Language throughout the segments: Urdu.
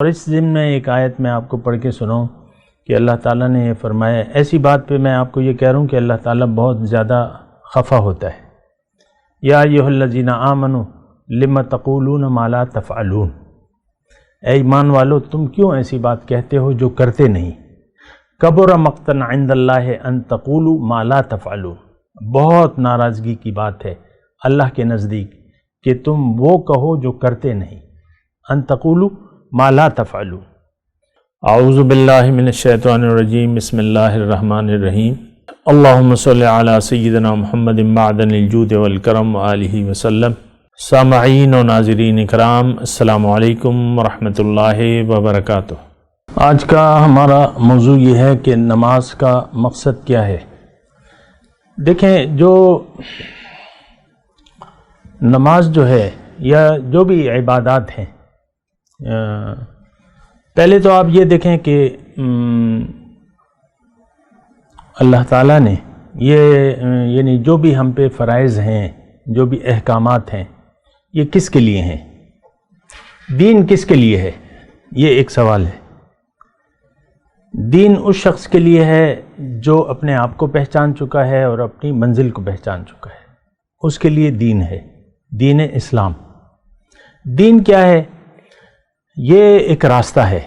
اور اس ضمن میں ایک آیت میں آپ کو پڑھ کے سناؤں کہ اللہ تعالیٰ نے یہ فرمایا، ایسی بات پہ میں آپ کو یہ کہہ رہا ہوں کہ اللہ تعالیٰ بہت زیادہ خفا ہوتا ہے۔ یا ایھا الذین آمنوا لم تقولون ما لا تفعلون، اے ایمان والو تم کیوں ایسی بات کہتے ہو جو کرتے نہیں۔ کبر مقتا عند اللہ ان تقولوا ما لا تفعلون، بہت ناراضگی کی بات ہے اللہ کے نزدیک کہ تم وہ کہو جو کرتے نہیں۔ ان تقولوا ما لا تفعلون۔ اعوذ باللہ من الشیطان الرجیم، بسم اللہ الرحمن الرحیم۔ اللہم صلی علی سیدنا محمد معدن الجود والکرم وآلہ وسلم۔ سامعین و ناظرین اکرام، السلام علیکم ورحمۃ اللہ وبرکاتہ۔ آج کا ہمارا موضوع یہ ہے کہ نماز کا مقصد کیا ہے۔ دیکھیں، جو نماز جو ہے یا جو بھی عبادات ہیں، پہلے تو آپ یہ دیکھیں کہ اللہ تعالیٰ نے یعنی جو بھی ہم پہ فرائض ہیں، جو بھی احکامات ہیں، یہ کس کے لیے ہیں؟ دین کس کے لیے ہے؟ یہ ایک سوال ہے۔ دین اس شخص کے لیے ہے جو اپنے آپ کو پہچان چکا ہے اور اپنی منزل کو پہچان چکا ہے، اس کے لیے دین ہے، دین اسلام۔ دین کیا ہے؟ یہ ایک راستہ ہے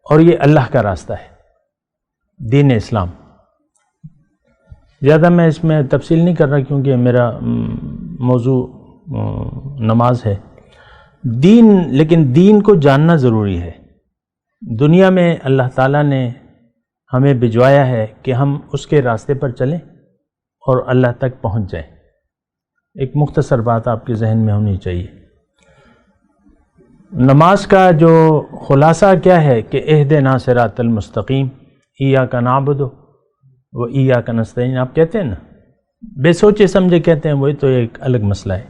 اور یہ اللہ کا راستہ ہے، دین اسلام۔ زیادہ میں اس میں تفصیل نہیں کر رہا کیونکہ میرا موضوع نماز ہے۔ لیکن دین کو جاننا ضروری ہے۔ دنیا میں اللہ تعالیٰ نے ہمیں بھجوایا ہے کہ ہم اس کے راستے پر چلیں اور اللہ تک پہنچ جائیں۔ ایک مختصر بات آپ کے ذہن میں ہونی چاہیے۔ نماز کا جو خلاصہ کیا ہے کہ اہدنا صراط المستقیم، ایاک نعبد و ایاک نستعین، آپ کہتے ہیں نا، بے سوچے سمجھے کہتے ہیں، وہی تو ایک الگ مسئلہ ہے،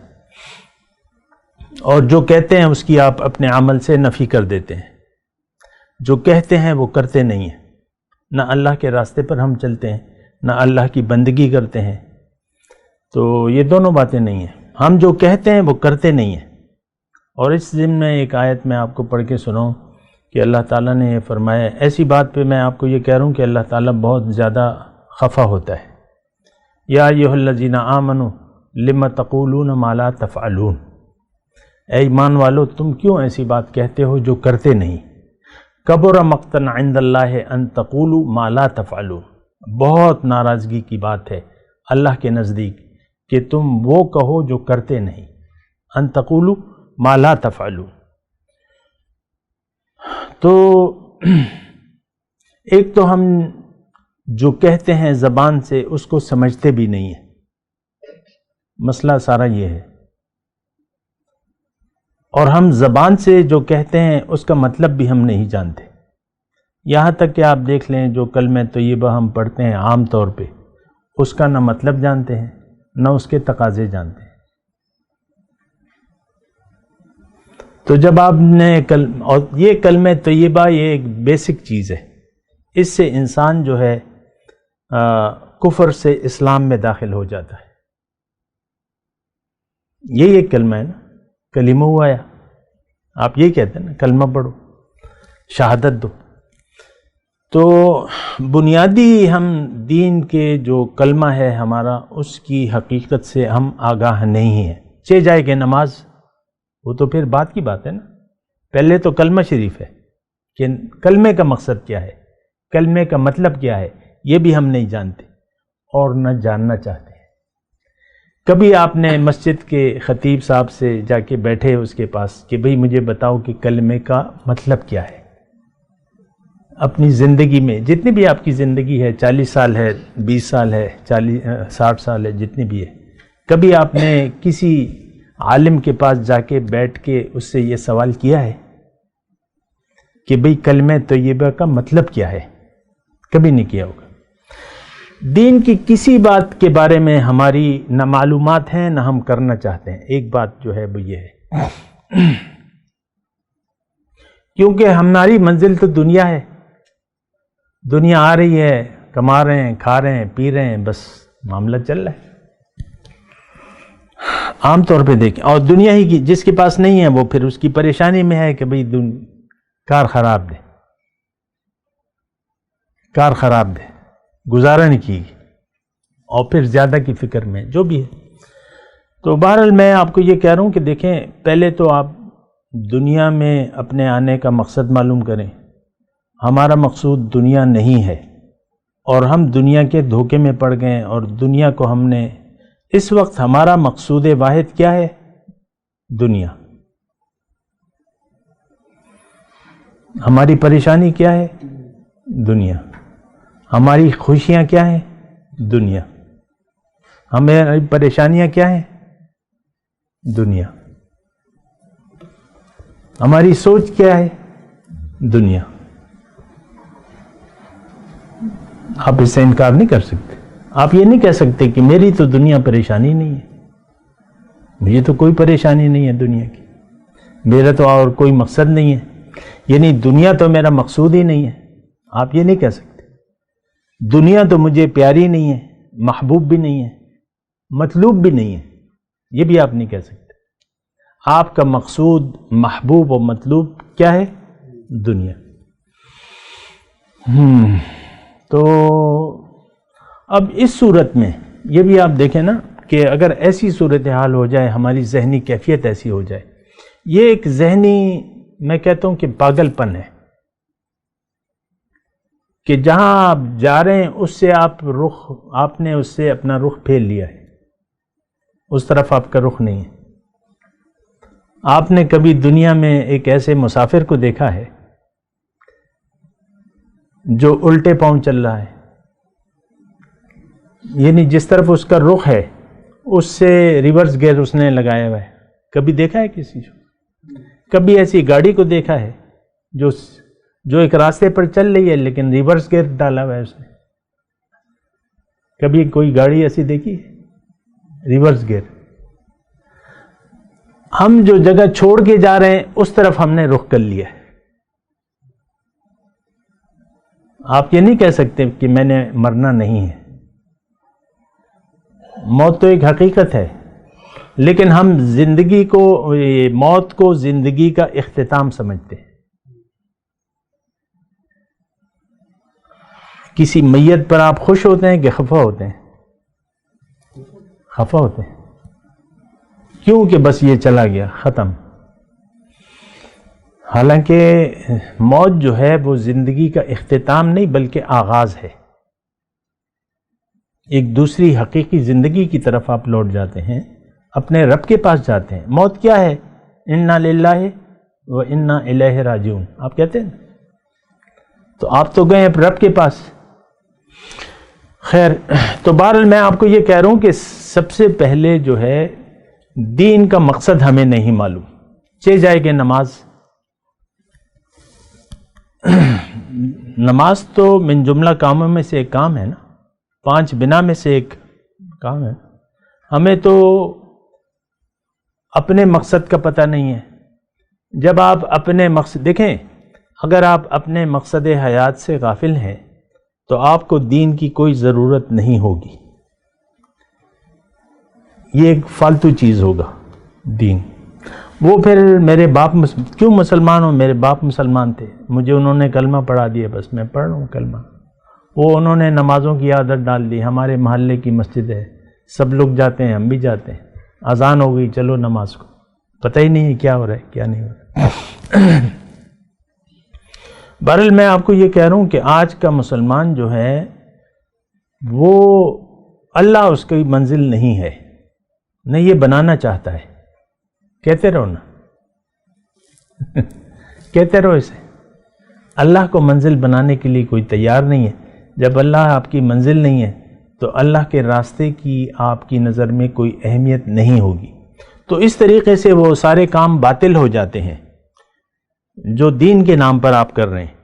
اور جو کہتے ہیں اس کی آپ اپنے عمل سے نفی کر دیتے ہیں۔ جو کہتے ہیں وہ کرتے نہیں ہیں، نہ اللہ کے راستے پر ہم چلتے ہیں، نہ اللہ کی بندگی کرتے ہیں۔ تو یہ دونوں باتیں نہیں ہیں، ہم جو کہتے ہیں وہ کرتے نہیں ہیں۔ اور اس ضمن میں ایک آیت میں آپ کو پڑھ کے سناؤں کہ اللہ تعالیٰ نے یہ فرمایا، ایسی بات پہ میں آپ کو یہ کہہ رہا ہوں کہ اللہ تعالیٰ بہت زیادہ خفا ہوتا ہے۔ یا ایھا الذین آمنوا لم تقولون ما لا تفعلون، اے ایمان والو تم کیوں ایسی بات کہتے ہو جو کرتے نہیں۔ کبر مقتا عند اللہ ان تقولوا ما لا تفعلون، بہت ناراضگی کی بات ہے اللہ کے نزدیک کہ تم وہ کہو جو کرتے نہیں۔ ان تقولوا ما لا تفعلون۔ تو ایک تو ہم جو کہتے ہیں زبان سے اس کو سمجھتے بھی نہیں ہیں، مسئلہ سارا یہ ہے۔ اور ہم زبان سے جو کہتے ہیں اس کا مطلب بھی ہم نہیں جانتے، یہاں تک کہ آپ دیکھ لیں جو کلمہ طیبہ ہم پڑھتے ہیں عام طور پہ، اس کا نہ مطلب جانتے ہیں نہ اس کے تقاضے جانتے ہیں۔ تو جب آپ نے اور یہ کلمہ طیبہ یہ ایک بیسک چیز ہے، اس سے انسان جو ہے کفر سے اسلام میں داخل ہو جاتا ہے۔ یہی ایک کلمہ ہے نا، کلمہ آیا، آپ یہی کہتے ہیں نا، کلمہ پڑھو، شہادت دو۔ تو بنیادی ہم دین کے جو کلمہ ہے ہمارا، اس کی حقیقت سے ہم آگاہ نہیں ہیں۔ چہ جائے کہ نماز، وہ تو پھر بات کی بات ہے نا، پہلے تو کلمہ شریف ہے کہ کلمے کا مقصد کیا ہے، کلمے کا مطلب کیا ہے، یہ بھی ہم نہیں جانتے اور نہ جاننا چاہتے ہیں۔ کبھی آپ نے مسجد کے خطیب صاحب سے جا کے بیٹھے اس کے پاس کہ بھئی مجھے بتاؤ کہ کلمے کا مطلب کیا ہے؟ اپنی زندگی میں جتنی بھی آپ کی زندگی ہے، 40 سال ہے، 20 سال ہے، 60 سال ہے، جتنی بھی ہے، کبھی آپ نے کسی عالم کے پاس جا کے بیٹھ کے اس سے یہ سوال کیا ہے کہ بھئی کلمہ طیبہ کا مطلب کیا ہے؟ کبھی نہیں کیا ہوگا۔ دین کی کسی بات کے بارے میں ہماری نہ معلومات ہیں نہ ہم کرنا چاہتے ہیں۔ ایک بات جو ہے وہ یہ ہے کیونکہ ہماری منزل تو دنیا ہے، دنیا آ رہی ہے، کما رہے ہیں، کھا رہے ہیں، پی رہے ہیں، بس معاملہ چل رہا ہے۔ عام طور پہ دیکھیں، اور دنیا ہی کی جس کے پاس نہیں ہے وہ پھر اس کی پریشانی میں ہے کہ بھئی کار خراب دے، کار خراب دے، گزارا نہیں کی اور پھر زیادہ کی فکر میں جو بھی ہے۔ تو بہرحال میں آپ کو یہ کہہ رہا ہوں کہ دیکھیں، پہلے تو آپ دنیا میں اپنے آنے کا مقصد معلوم کریں۔ ہمارا مقصود دنیا نہیں ہے، اور ہم دنیا کے دھوکے میں پڑ گئے، اور دنیا کو ہم نے اس وقت ہمارا مقصود واحد کیا ہے؟ دنیا۔ ہماری پریشانی کیا ہے؟ دنیا۔ ہماری خوشیاں کیا ہیں؟ دنیا۔ ہماری پریشانیاں کیا ہیں؟ دنیا۔ ہماری سوچ کیا ہے؟ دنیا۔ آپ اس سے انکار نہیں کر سکتے۔ آپ یہ نہیں کہہ سکتے کہ میری تو دنیا پریشانی نہیں ہے، مجھے تو کوئی پریشانی نہیں ہے دنیا کی، میرا تو اور کوئی مقصد نہیں ہے، یعنی دنیا تو میرا مقصود ہی نہیں ہے۔ آپ یہ نہیں کہہ سکتے۔ دنیا تو مجھے پیاری نہیں ہے، محبوب بھی نہیں ہے، مطلوب بھی نہیں ہے، یہ بھی آپ نہیں کہہ سکتے۔ آپ کا مقصود، محبوب و مطلوب کیا ہے؟ دنیا۔ تو اب اس صورت میں یہ بھی آپ دیکھیں نا کہ اگر ایسی صورتحال ہو جائے، ہماری ذہنی کیفیت ایسی ہو جائے، یہ ایک ذہنی، میں کہتا ہوں کہ پاگل پن ہے، کہ جہاں آپ جا رہے ہیں اس سے آپ نے اس سے اپنا رخ پھیر لیا ہے، اس طرف آپ کا رخ نہیں ہے۔ آپ نے کبھی دنیا میں ایک ایسے مسافر کو دیکھا ہے جو الٹے پاؤں چل رہا ہے؟ یعنی جس طرف اس کا رخ ہے اس سے ریورس گیئر اس نے لگایا ہوا ہے، کبھی دیکھا ہے کسی کو؟ کبھی ایسی گاڑی کو دیکھا ہے جو ایک راستے پر چل رہی ہے لیکن ریورس گیئر ڈالا ہوا ہے اس نے؟ کبھی کوئی گاڑی ایسی دیکھی ہے؟ Reverse gear. ہم جو جگہ چھوڑ کے جا رہے ہیں اس طرف ہم نے رخ کر لیا ہے۔ آپ یہ نہیں کہہ سکتے کہ میں نے مرنا نہیں ہے۔ موت تو ایک حقیقت ہے، لیکن ہم زندگی کو، موت کو زندگی کا اختتام سمجھتے ہیں۔ کسی میت پر آپ خوش ہوتے ہیں کہ خفا ہوتے ہیں؟ خفا ہوتے ہیں، کیوں کہ بس یہ چلا گیا، ختم۔ حالانکہ موت جو ہے وہ زندگی کا اختتام نہیں بلکہ آغاز ہے، ایک دوسری حقیقی زندگی کی طرف آپ لوٹ جاتے ہیں، اپنے رب کے پاس جاتے ہیں۔ موت کیا ہے؟ انا للہ و انا الیہ راجعون، آپ کہتے ہیں۔ تو آپ تو گئے رب کے پاس۔ خیر، تو بہرحال میں آپ کو یہ کہہ رہا ہوں کہ سب سے پہلے جو ہے دین کا مقصد ہمیں نہیں معلوم، چہ جائے کہ نماز تو من جملہ کاموں میں سے ایک کام ہے نا، 5 بنا میں سے ایک کام ہے۔ ہمیں تو اپنے مقصد کا پتہ نہیں ہے۔ جب آپ اپنے مقصد دیکھیں، اگر آپ اپنے مقصد حیات سے غافل ہیں تو آپ کو دین کی کوئی ضرورت نہیں ہوگی، یہ ایک فالتو چیز ہوگا دین۔ وہ پھر میرے باپ کیوں مسلمان ہوں؟ میرے باپ مسلمان تھے، مجھے انہوں نے کلمہ پڑھا دیا، بس میں پڑھ رہا ہوں کلمہ۔ وہ انہوں نے نمازوں کی عادت ڈال دی، ہمارے محلے کی مسجد ہے، سب لوگ جاتے ہیں، ہم بھی جاتے ہیں، اذان ہو گئی چلو نماز کو، پتہ ہی نہیں ہے کیا ہو رہا ہے کیا نہیں ہو رہا ہے۔ بہرحال میں آپ کو یہ کہہ رہا ہوں کہ آج کا مسلمان جو ہے وہ اللہ اس کی منزل نہیں ہے، نہ یہ بنانا چاہتا ہے۔ کہتے رہو نا، کہتے رہو اسے، اللہ کو منزل بنانے کے لیے کوئی تیار نہیں ہے۔ جب اللہ آپ کی منزل نہیں ہے تو اللہ کے راستے کی آپ کی نظر میں کوئی اہمیت نہیں ہوگی۔ تو اس طریقے سے وہ سارے کام باطل ہو جاتے ہیں جو دین کے نام پر آپ کر رہے ہیں۔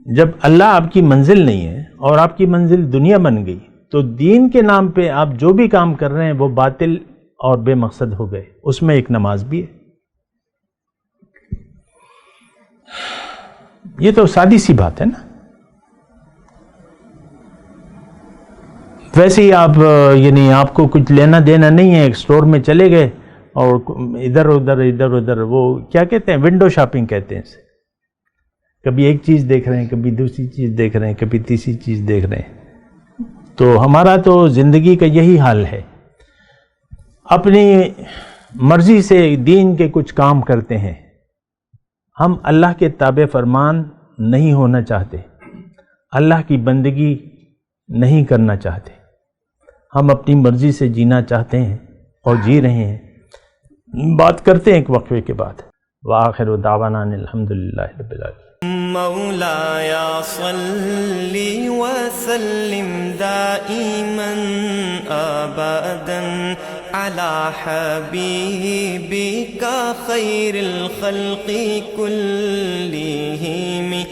جب اللہ آپ کی منزل نہیں ہے اور آپ کی منزل دنیا بن گئی تو دین کے نام پہ آپ جو بھی کام کر رہے ہیں وہ باطل اور بے مقصد ہو گئے۔ اس میں ایک نماز بھی ہے۔ یہ تو سادی سی بات ہے نا۔ ویسے ہی آپ یعنی آپ کو کچھ لینا دینا نہیں ہے، ایک سٹور میں چلے گئے، اور ادھر ادھر وہ کیا کہتے ہیں، ونڈو شاپنگ کہتے ہیں اسے. کبھی ایک چیز دیکھ رہے ہیں، کبھی دوسری چیز دیکھ رہے ہیں، کبھی تیسری چیز دیکھ رہے ہیں. تو ہمارا تو زندگی کا یہی حال ہے. اپنی مرضی سے دین کے کچھ کام کرتے ہیں. ہم اللہ کے تابع فرمان نہیں ہونا چاہتے، اللہ کی بندگی نہیں کرنا چاہتے. ہم اپنی مرضی سے جینا چاہتے ہیں اور جی رہے ہیں. بات کرتے ہیں ایک وقفے کے بعد. وآخر دعوانا الحمدللہ رب العالمین. مولاي صل وسلم دائما أبدا على حبيبك خير الخلق كلهم.